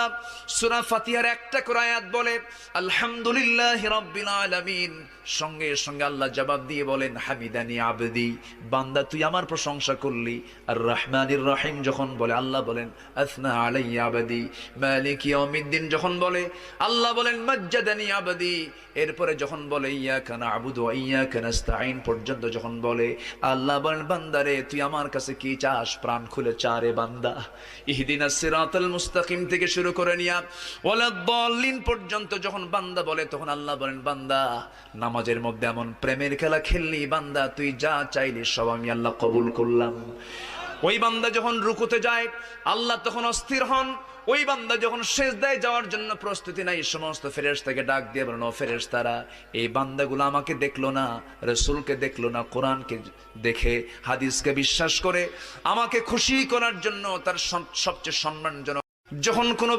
তাআলা সূরা ফাতিহার একটা করে আয়াত বলে আলহামদুলিল্লাহি রাব্বিল আলামিন, সঙ্গে সঙ্গে আল্লাহ জবাব দিয়ে বলেন হামিদানি আবদি, বান্দা তুই আমার প্রশংসা করলি। আর রহমানির রহিম যখন বলে আল্লাহ বলেন আসনা আলাইয়া আবদি। মালিক ইয়াউমিদ্দিন যখন বলে আল্লাহ বলেন মাজ্জাদানি আবদি। এরপরে যখন বলে ইয়াকা না'বুদু ওয়া ইয়াকা নাস্তাঈন পর্যন্ত যখন বলে আল্লাহ বলেন বান্দারে তুই আমার কাছে কি চাস, প্রাণ খুলে চা রে বান্দা। ইহদিনাস সিরাতাল মুস্তাকিম থেকে শুরু করে নিয়া ওয়ালাদ-দাল্লিন পর্যন্ত যখন বান্দা বলে তখন আল্লাহ বলেন বান্দা নামাজের মধ্যে এমন প্রেমের খেলা খেললি বান্দা, তুই যা চাইলি সব আমি আল্লাহ কবুল করলাম। ওই বান্দা যখন রুকুতে যায় আল্লাহ তখন অস্থির হন। ওই বান্দা যখন সিজদায় যাওয়ার জন্য প্রস্তুতি নাই, সমস্ত ফেরেশতাকে ডাক দিয়ে বলেন ও ফেরেশতারা, এই বান্দাগুলো আমাকে দেখলো না, রাসূলকে দেখলো না, কোরআনকে দেখে হাদিসকে বিশ্বাস করে আমাকে খুশি করার জন্য তার সবচেয়ে সম্মানজনক যখন কোনো